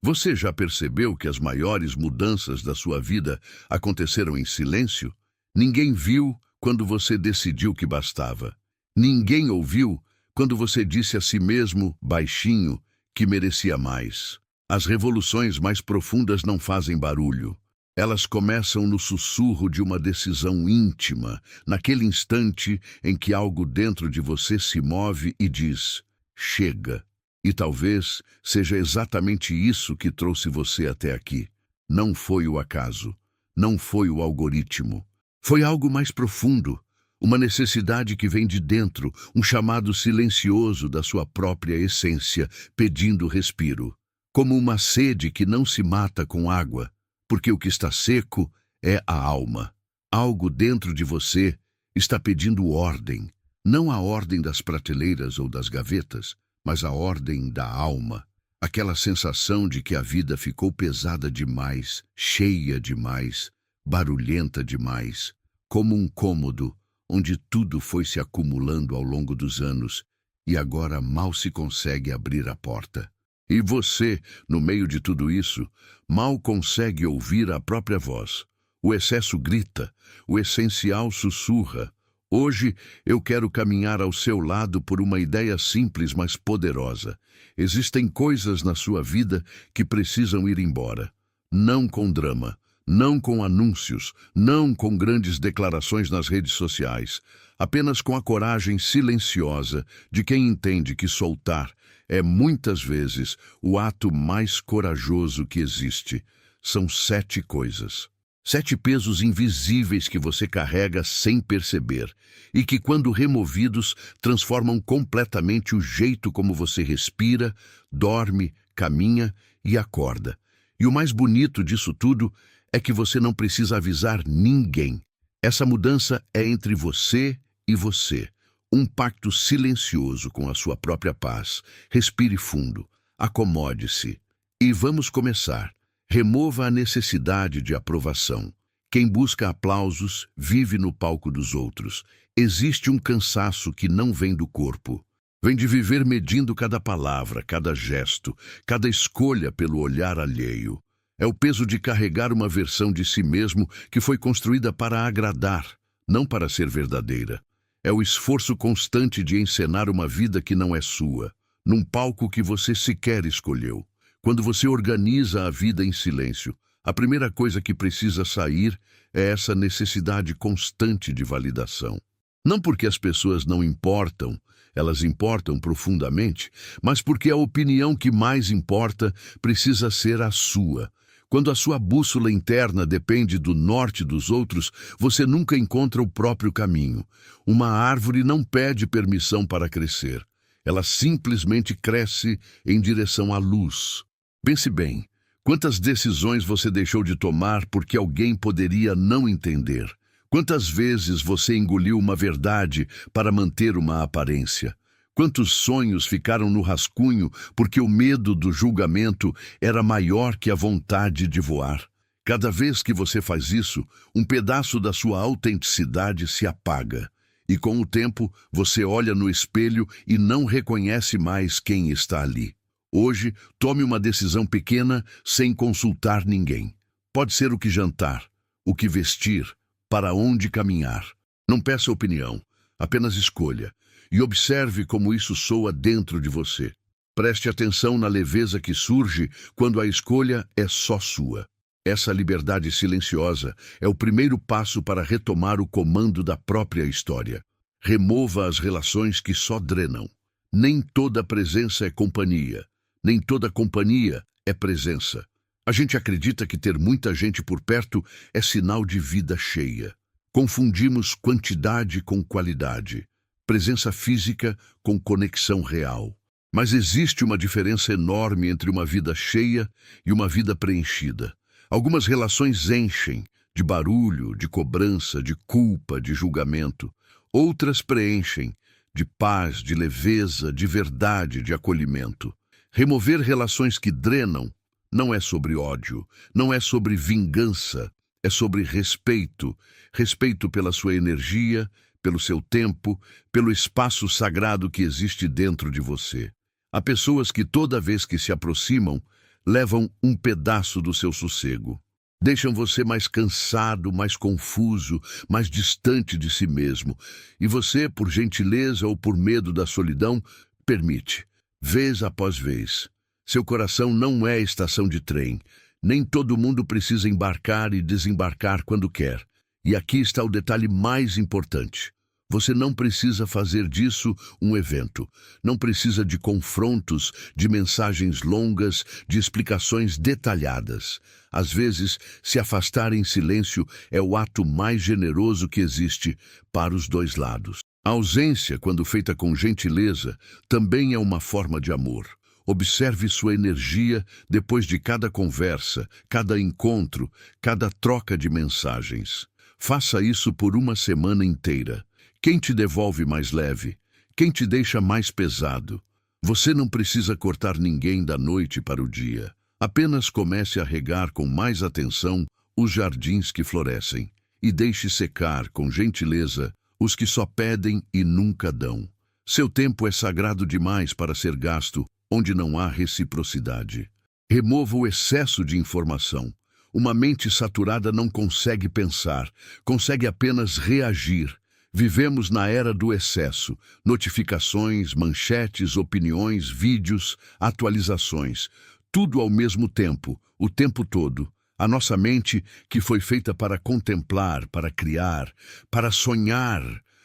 Você já percebeu que as maiores mudanças da sua vida aconteceram em silêncio? Ninguém viu quando você decidiu que bastava. Ninguém ouviu quando você disse a si mesmo, baixinho, que merecia mais. As revoluções mais profundas não fazem barulho. Elas começam no sussurro de uma decisão íntima, naquele instante em que algo dentro de você se move e diz, chega. E talvez seja exatamente isso que trouxe você até aqui. Não foi o acaso, não foi o algoritmo. Foi algo mais profundo, uma necessidade que vem de dentro, um chamado silencioso da sua própria essência, pedindo respiro. Como uma sede que não se mata com água, porque o que está seco é a alma. Algo dentro de você está pedindo ordem, não a ordem das prateleiras ou das gavetas, mas a ordem da alma. Aquela sensação de que a vida ficou pesada demais, cheia demais, barulhenta demais, como um cômodo onde tudo foi se acumulando ao longo dos anos e agora mal se consegue abrir a porta. E você, no meio de tudo isso, mal consegue ouvir a própria voz. O excesso grita, o essencial sussurra. Hoje eu quero caminhar ao seu lado por uma ideia simples, mas poderosa. Existem coisas na sua vida que precisam ir embora. Não com drama, não com anúncios, não com grandes declarações nas redes sociais. Apenas com a coragem silenciosa de quem entende que soltar é muitas vezes o ato mais corajoso que existe. São 7 coisas. 7 pesos invisíveis que você carrega sem perceber e que, quando removidos, transformam completamente o jeito como você respira, dorme, caminha e acorda. E o mais bonito disso tudo é que você não precisa avisar ninguém. Essa mudança é entre você e você. Um pacto silencioso com a sua própria paz. Respire fundo, acomode-se e vamos começar. Remova a necessidade de aprovação. Quem busca aplausos vive no palco dos outros. Existe um cansaço que não vem do corpo. Vem de viver medindo cada palavra, cada gesto, cada escolha pelo olhar alheio. É o peso de carregar uma versão de si mesmo que foi construída para agradar, não para ser verdadeira. É o esforço constante de encenar uma vida que não é sua, num palco que você sequer escolheu. Quando você organiza a vida em silêncio, a primeira coisa que precisa sair é essa necessidade constante de validação. Não porque as pessoas não importam, elas importam profundamente, mas porque a opinião que mais importa precisa ser a sua. Quando a sua bússola interna depende do norte dos outros, você nunca encontra o próprio caminho. Uma árvore não pede permissão para crescer. Ela simplesmente cresce em direção à luz. Pense bem, quantas decisões você deixou de tomar porque alguém poderia não entender? Quantas vezes você engoliu uma verdade para manter uma aparência? Quantos sonhos ficaram no rascunho porque o medo do julgamento era maior que a vontade de voar? Cada vez que você faz isso, um pedaço da sua autenticidade se apaga. E com o tempo, você olha no espelho e não reconhece mais quem está ali. Hoje, tome uma decisão pequena sem consultar ninguém. Pode ser o que jantar, o que vestir, para onde caminhar. Não peça opinião, apenas escolha. E observe como isso soa dentro de você. Preste atenção na leveza que surge quando a escolha é só sua. Essa liberdade silenciosa é o primeiro passo para retomar o comando da própria história. Remova as relações que só drenam. Nem toda presença é companhia. Nem toda companhia é presença. A gente acredita que ter muita gente por perto é sinal de vida cheia. Confundimos quantidade com qualidade. Presença física com conexão real. Mas existe uma diferença enorme entre uma vida cheia e uma vida preenchida. Algumas relações enchem de barulho, de cobrança, de culpa, de julgamento. Outras preenchem de paz, de leveza, de verdade, de acolhimento. Remover relações que drenam não é sobre ódio, não é sobre vingança, é sobre respeito. Respeito pela sua energia, pelo seu tempo, pelo espaço sagrado que existe dentro de você. Há pessoas que toda vez que se aproximam, levam um pedaço do seu sossego. Deixam você mais cansado, mais confuso, mais distante de si mesmo. E você, por gentileza ou por medo da solidão, permite, vez após vez. Seu coração não é estação de trem. Nem todo mundo precisa embarcar e desembarcar quando quer. E aqui está o detalhe mais importante. Você não precisa fazer disso um evento. Não precisa de confrontos, de mensagens longas, de explicações detalhadas. Às vezes, se afastar em silêncio é o ato mais generoso que existe para os dois lados. A ausência, quando feita com gentileza, também é uma forma de amor. Observe sua energia depois de cada conversa, cada encontro, cada troca de mensagens. Faça isso por uma semana inteira. Quem te devolve mais leve? Quem te deixa mais pesado? Você não precisa cortar ninguém da noite para o dia. Apenas comece a regar com mais atenção os jardins que florescem e deixe secar com gentileza os que só pedem e nunca dão. Seu tempo é sagrado demais para ser gasto onde não há reciprocidade. Remova o excesso de informação. Uma mente saturada não consegue pensar, consegue apenas reagir. Vivemos na era do excesso. Notificações, manchetes, opiniões, vídeos, atualizações. Tudo ao mesmo tempo, o tempo todo. A nossa mente, que foi feita para contemplar, para criar, para sonhar,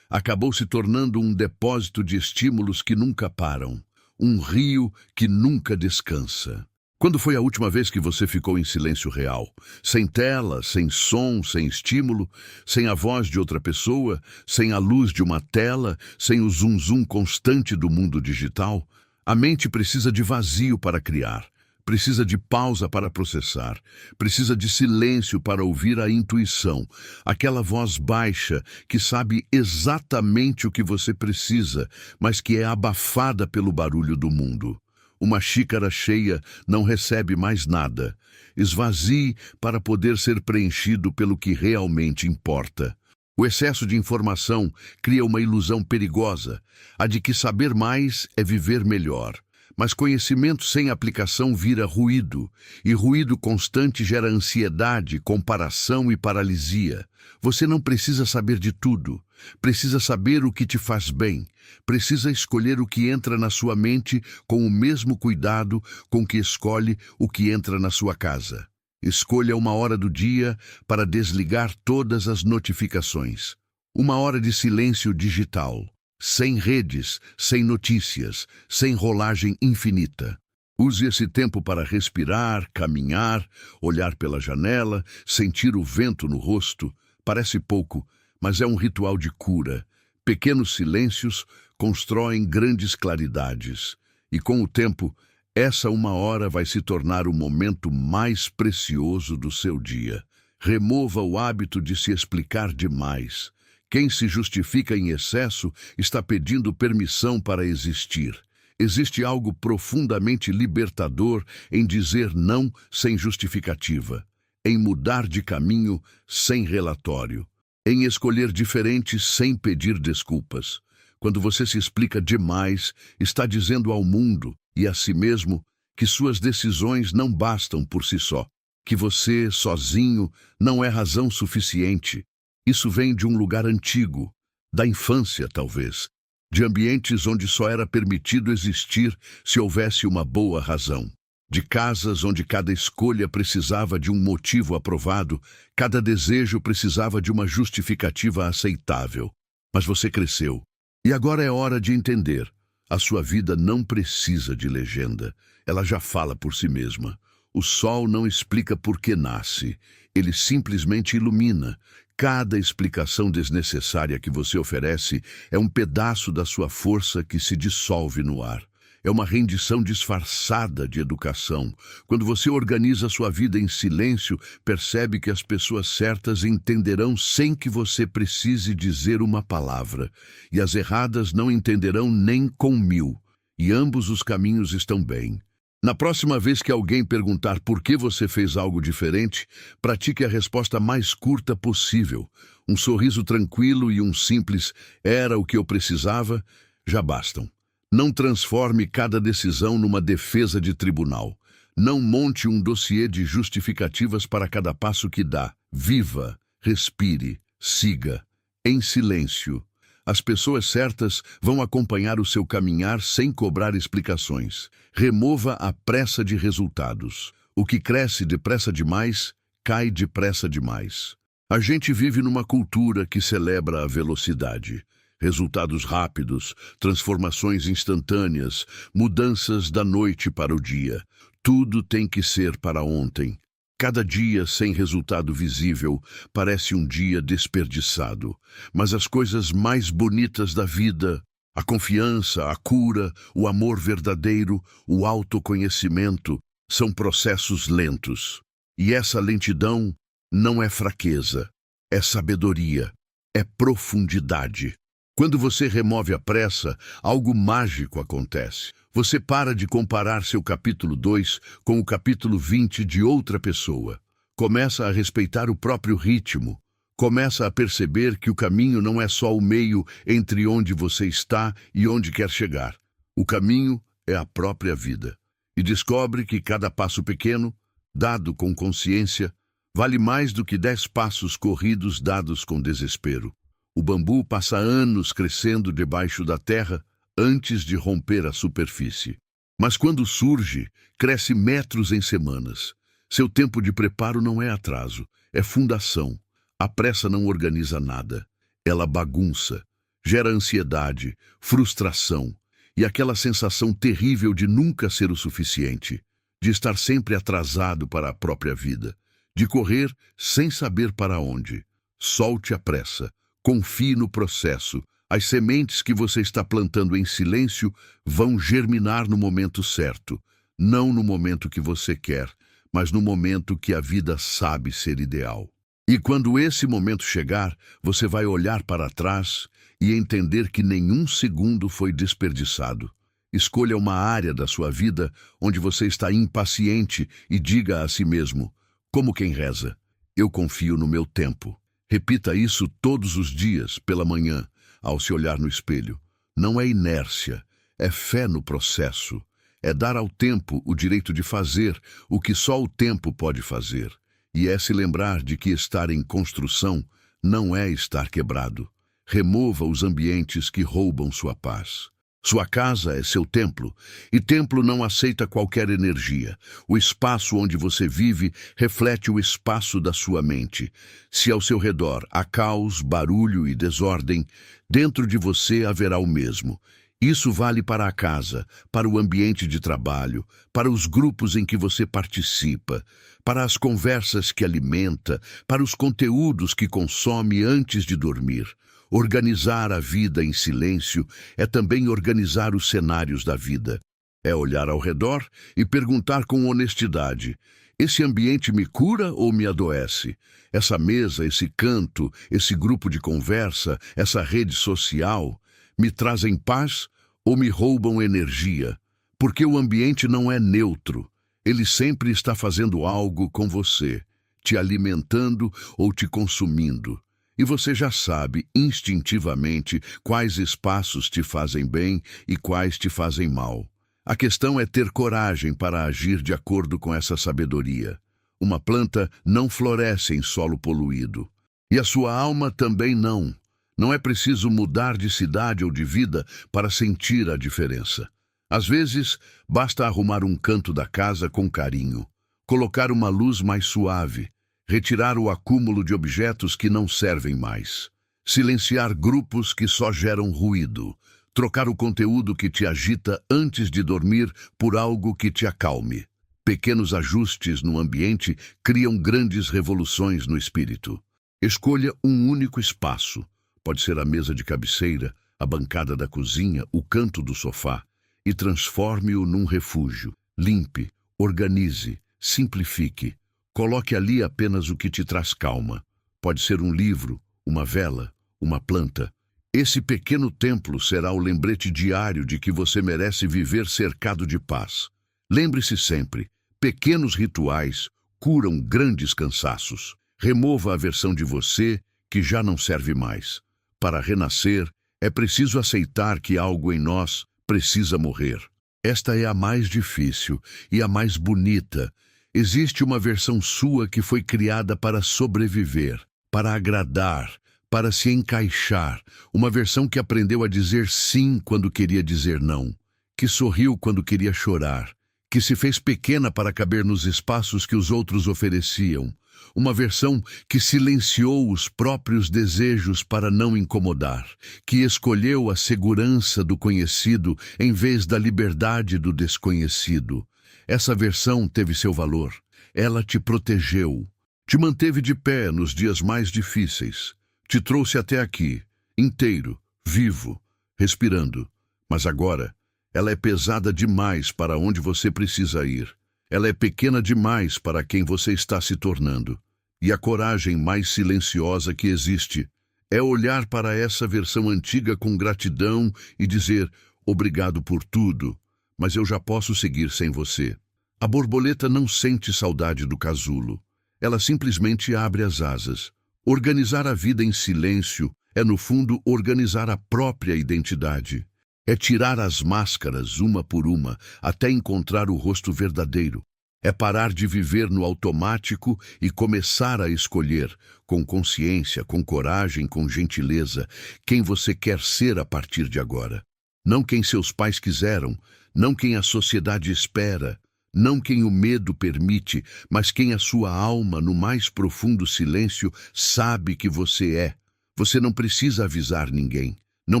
acabou se tornando um depósito de estímulos que nunca param. Um rio que nunca descansa. Quando foi a última vez que você ficou em silêncio real? Sem tela, sem som, sem estímulo, sem a voz de outra pessoa, sem a luz de uma tela, sem o zum-zum constante do mundo digital? A mente precisa de vazio para criar, precisa de pausa para processar, precisa de silêncio para ouvir a intuição, aquela voz baixa que sabe exatamente o que você precisa, mas que é abafada pelo barulho do mundo. Uma xícara cheia não recebe mais nada. Esvazie para poder ser preenchido pelo que realmente importa. O excesso de informação cria uma ilusão perigosa, a de que saber mais é viver melhor. Mas conhecimento sem aplicação vira ruído, e ruído constante gera ansiedade, comparação e paralisia. Você não precisa saber de tudo, precisa saber o que te faz bem, precisa escolher o que entra na sua mente com o mesmo cuidado com que escolhe o que entra na sua casa. Escolha uma hora do dia para desligar todas as notificações. Uma hora de silêncio digital. Sem redes, sem notícias, sem rolagem infinita. Use esse tempo para respirar, caminhar, olhar pela janela, sentir o vento no rosto. Parece pouco, mas é um ritual de cura. Pequenos silêncios constroem grandes claridades. E com o tempo, essa uma hora vai se tornar o momento mais precioso do seu dia. Remova o hábito de se explicar demais. Quem se justifica em excesso está pedindo permissão para existir. Existe algo profundamente libertador em dizer não sem justificativa, em mudar de caminho sem relatório, em escolher diferente sem pedir desculpas. Quando você se explica demais, está dizendo ao mundo e a si mesmo que suas decisões não bastam por si só, que você, sozinho, não é razão suficiente. Isso vem de um lugar antigo, da infância, talvez, de ambientes onde só era permitido existir se houvesse uma boa razão, de casas onde cada escolha precisava de um motivo aprovado, cada desejo precisava de uma justificativa aceitável. Mas você cresceu, e agora é hora de entender. A sua vida não precisa de legenda, ela já fala por si mesma. O sol não explica por que nasce, ele simplesmente ilumina. Cada explicação desnecessária que você oferece é um pedaço da sua força que se dissolve no ar. É uma rendição disfarçada de educação. Quando você organiza sua vida em silêncio, percebe que as pessoas certas entenderão sem que você precise dizer uma palavra, e as erradas não entenderão nem com 1000, e ambos os caminhos estão bem. Na próxima vez que alguém perguntar por que você fez algo diferente, pratique a resposta mais curta possível. Um sorriso tranquilo e um simples "era o que eu precisava" já bastam. Não transforme cada decisão numa defesa de tribunal. Não monte um dossiê de justificativas para cada passo que dá. Viva, respire, siga, em silêncio. As pessoas certas vão acompanhar o seu caminhar sem cobrar explicações. Remova a pressa de resultados. O que cresce depressa demais, cai depressa demais. A gente vive numa cultura que celebra a velocidade. Resultados rápidos, transformações instantâneas, mudanças da noite para o dia. Tudo tem que ser para ontem. Cada dia sem resultado visível parece um dia desperdiçado. Mas as coisas mais bonitas da vida, a confiança, a cura, o amor verdadeiro, o autoconhecimento, são processos lentos. E essa lentidão não é fraqueza, é sabedoria, é profundidade. Quando você remove a pressa, algo mágico acontece. Você para de comparar seu capítulo 2 com o capítulo 20 de outra pessoa. Começa a respeitar o próprio ritmo. Começa a perceber que o caminho não é só o meio entre onde você está e onde quer chegar. O caminho é a própria vida. E descobre que cada passo pequeno, dado com consciência, vale mais do que 10 passos corridos dados com desespero. O bambu passa anos crescendo debaixo da terra antes de romper a superfície. Mas quando surge, cresce metros em semanas. Seu tempo de preparo não é atraso, é fundação. A pressa não organiza nada. Ela bagunça, gera ansiedade, frustração e aquela sensação terrível de nunca ser o suficiente, de estar sempre atrasado para a própria vida, de correr sem saber para onde. Solte a pressa. Confie no processo. As sementes que você está plantando em silêncio vão germinar no momento certo. Não no momento que você quer, mas no momento que a vida sabe ser ideal. E quando esse momento chegar, você vai olhar para trás e entender que nenhum segundo foi desperdiçado. Escolha uma área da sua vida onde você está impaciente e diga a si mesmo, como quem reza, eu confio no meu tempo. Repita isso todos os dias, pela manhã, ao se olhar no espelho. Não é inércia, é fé no processo. É dar ao tempo o direito de fazer o que só o tempo pode fazer. E é se lembrar de que estar em construção não é estar quebrado. Remova os ambientes que roubam sua paz. Sua casa é seu templo, e templo não aceita qualquer energia. O espaço onde você vive reflete o espaço da sua mente. Se ao seu redor há caos, barulho e desordem, dentro de você haverá o mesmo. Isso vale para a casa, para o ambiente de trabalho, para os grupos em que você participa, para as conversas que alimenta, para os conteúdos que consome antes de dormir. Organizar a vida em silêncio é também organizar os cenários da vida. É olhar ao redor e perguntar com honestidade, esse ambiente me cura ou me adoece? Essa mesa, esse canto, esse grupo de conversa, essa rede social, me trazem paz ou me roubam energia? Porque o ambiente não é neutro. Ele sempre está fazendo algo com você, te alimentando ou te consumindo. E você já sabe, instintivamente, quais espaços te fazem bem e quais te fazem mal. A questão é ter coragem para agir de acordo com essa sabedoria. Uma planta não floresce em solo poluído. E a sua alma também não. Não é preciso mudar de cidade ou de vida para sentir a diferença. Às vezes, basta arrumar um canto da casa com carinho, colocar uma luz mais suave, retirar o acúmulo de objetos que não servem mais, silenciar grupos que só geram ruído, trocar o conteúdo que te agita antes de dormir por algo que te acalme. Pequenos ajustes no ambiente criam grandes revoluções no espírito. Escolha um único espaço. Pode ser a mesa de cabeceira, a bancada da cozinha, o canto do sofá, e transforme-o num refúgio. Limpe, organize, simplifique. Coloque ali apenas o que te traz calma. Pode ser um livro, uma vela, uma planta. Esse pequeno templo será o lembrete diário de que você merece viver cercado de paz. Lembre-se sempre, pequenos rituais curam grandes cansaços. Remova a versão de você que já não serve mais. Para renascer, é preciso aceitar que algo em nós precisa morrer. Esta é a mais difícil e a mais bonita. Existe uma versão sua que foi criada para sobreviver, para agradar, para se encaixar. Uma versão que aprendeu a dizer sim quando queria dizer não, que sorriu quando queria chorar, que se fez pequena para caber nos espaços que os outros ofereciam. Uma versão que silenciou os próprios desejos para não incomodar, que escolheu a segurança do conhecido em vez da liberdade do desconhecido. Essa versão teve seu valor. Ela te protegeu, te manteve de pé nos dias mais difíceis, te trouxe até aqui, inteiro, vivo, respirando. Mas agora, ela é pesada demais para onde você precisa ir. Ela é pequena demais para quem você está se tornando. E a coragem mais silenciosa que existe é olhar para essa versão antiga com gratidão e dizer: obrigado por tudo, mas eu já posso seguir sem você. A borboleta não sente saudade do casulo. Ela simplesmente abre as asas. Organizar a vida em silêncio é, no fundo, organizar a própria identidade. É tirar as máscaras uma por uma até encontrar o rosto verdadeiro. É parar de viver no automático e começar a escolher, com consciência, com coragem, com gentileza, quem você quer ser a partir de agora. Não quem seus pais quiseram, não quem a sociedade espera, não quem o medo permite, mas quem a sua alma, no mais profundo silêncio, sabe que você é. Você não precisa avisar ninguém. Não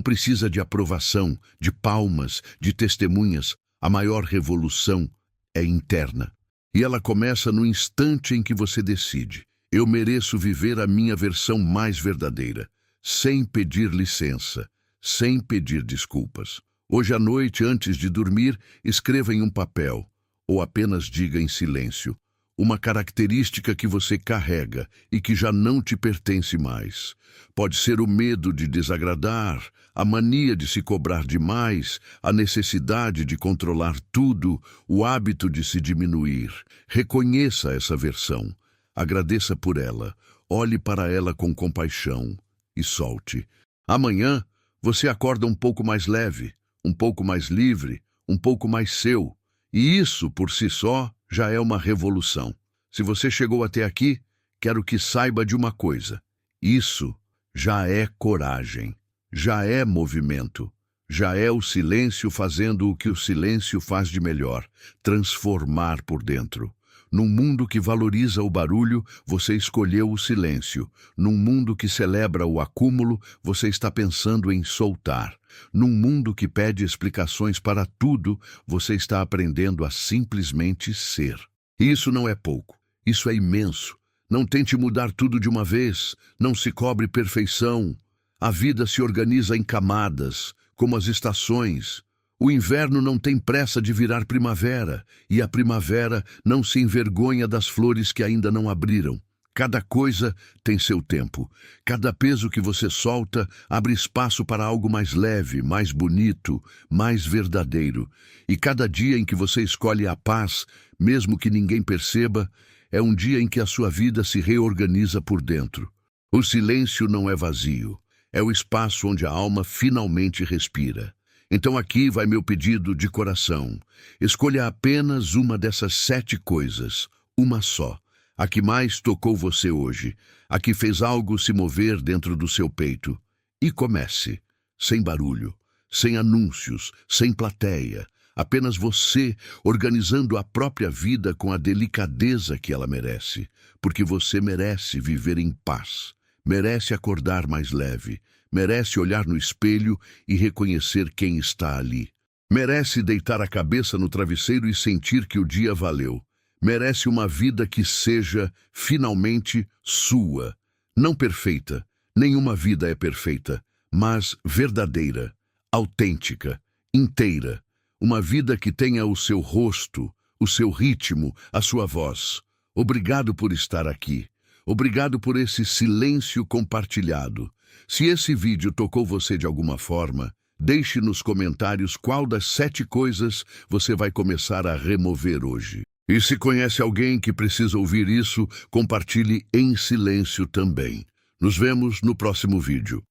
precisa de aprovação, de palmas, de testemunhas. A maior revolução é interna. E ela começa no instante em que você decide: eu mereço viver a minha versão mais verdadeira, sem pedir licença, sem pedir desculpas. Hoje à noite, antes de dormir, escreva em um papel, ou apenas diga em silêncio, uma característica que você carrega e que já não te pertence mais. Pode ser o medo de desagradar, a mania de se cobrar demais, a necessidade de controlar tudo, o hábito de se diminuir. Reconheça essa versão, agradeça por ela, olhe para ela com compaixão e solte. Amanhã, você acorda um pouco mais leve, um pouco mais livre, um pouco mais seu. E isso, por si só, já é uma revolução. Se você chegou até aqui, quero que saiba de uma coisa. Isso já é coragem, já é movimento, já é o silêncio fazendo o que o silêncio faz de melhor, transformar por dentro. Num mundo que valoriza o barulho, você escolheu o silêncio. Num mundo que celebra o acúmulo, você está pensando em soltar. Num mundo que pede explicações para tudo, você está aprendendo a simplesmente ser. Isso não é pouco, isso é imenso. Não tente mudar tudo de uma vez, não se cobre perfeição. A vida se organiza em camadas, como as estações. O inverno não tem pressa de virar primavera, e a primavera não se envergonha das flores que ainda não abriram. Cada coisa tem seu tempo. Cada peso que você solta abre espaço para algo mais leve, mais bonito, mais verdadeiro. E cada dia em que você escolhe a paz, mesmo que ninguém perceba, é um dia em que a sua vida se reorganiza por dentro. O silêncio não é vazio. É o espaço onde a alma finalmente respira. Então aqui vai meu pedido de coração. Escolha apenas uma dessas 7 coisas, uma só. A que mais tocou você hoje, a que fez algo se mover dentro do seu peito. E comece, sem barulho, sem anúncios, sem plateia. Apenas você organizando a própria vida com a delicadeza que ela merece. Porque você merece viver em paz, merece acordar mais leve, merece olhar no espelho e reconhecer quem está ali. Merece deitar a cabeça no travesseiro e sentir que o dia valeu. Merece uma vida que seja, finalmente, sua. Não perfeita, nenhuma vida é perfeita, mas verdadeira, autêntica, inteira. Uma vida que tenha o seu rosto, o seu ritmo, a sua voz. Obrigado por estar aqui. Obrigado por esse silêncio compartilhado. Se esse vídeo tocou você de alguma forma, deixe nos comentários qual das 7 coisas você vai começar a remover hoje. E se conhece alguém que precisa ouvir isso, compartilhe em silêncio também. Nos vemos no próximo vídeo.